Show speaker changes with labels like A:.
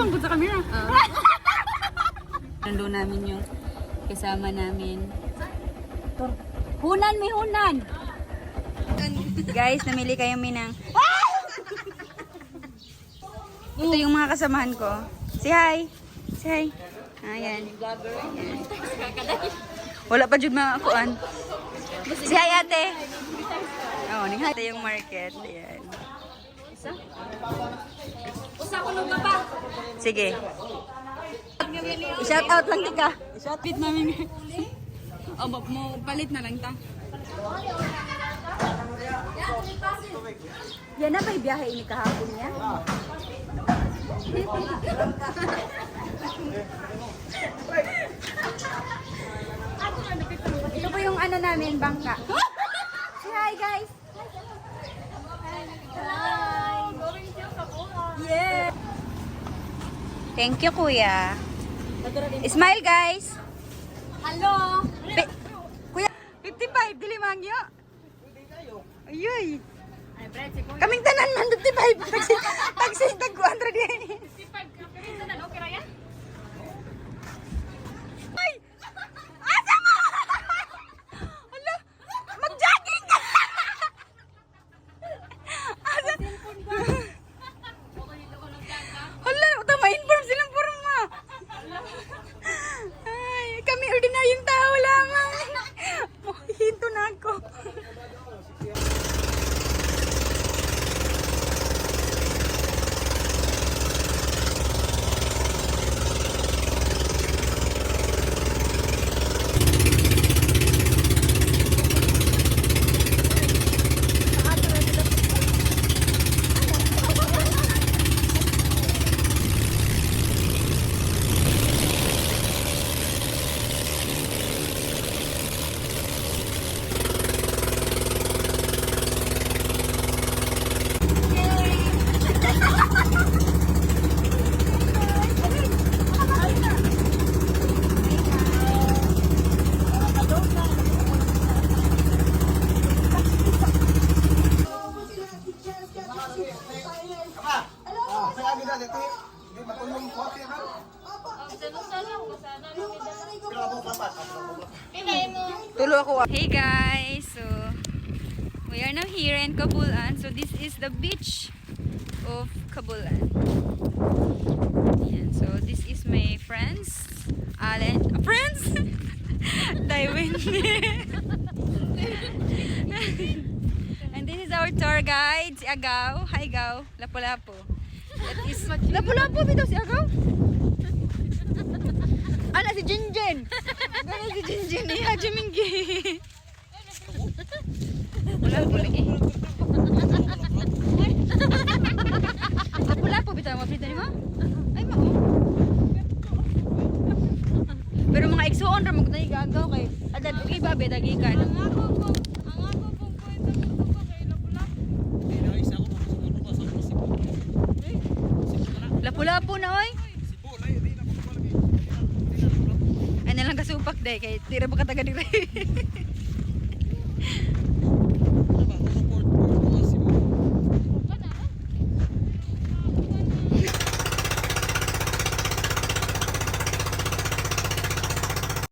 A: bang sa camera?
B: Nandun namin yung kasama namin. Hunan, may hunan! Guys, namili kayo minang. Ito yung mga kasamahan ko. Say hi! Say hi! Ayan. Ayan. Wala pa dyan mga kuan. Say hi ate! Oh, ito yung market. Ayan.
A: Usa ko nung pa.
B: Sige. I-shout out lang tika.
A: Shout out namin. O, mo palit na lang ta.
B: Yan na ba yung biyahe ini kahapon niya? Ito po yung ano namin, bangka. Say hi guys! Hi! Yeah! Thank you kuya. Smile guys!
A: Hello!
B: Kuya, 55, dili mangyo. Ayoy. Kaming tanan man 55. Taxi tag 200 yan. Ay! Asa mo? Hala, mag-jogging ka. Asa? Hala, tama-inform silang forma. Ay, kami ordinaryong tao lamang. Hinto na ako. Tulo ako. Hey guys, so we are now here in Kabulan. So this is the beach of Kabulan. Ayan, so this is my friends, Alan, friends, Tywin. And this is our tour guide, si Agaw. Hi Agaw, Lapu-Lapu. That is Lapu-Lapu bitaw si Agaw. Ano si Jinjin? Ano si Jinjin? Iya, Jiminggi. Wala po lagi. Wala po bitaw mo pita ni mo? Ay mao. Pero mga igsuon ra mo tayo gagaw kay adad ug iba be dagikan.
A: Ang ako pong kwento ko kay
B: Lapu-Lapu na oy. Ay nalang kasupak day kay tira ba ka taga dire.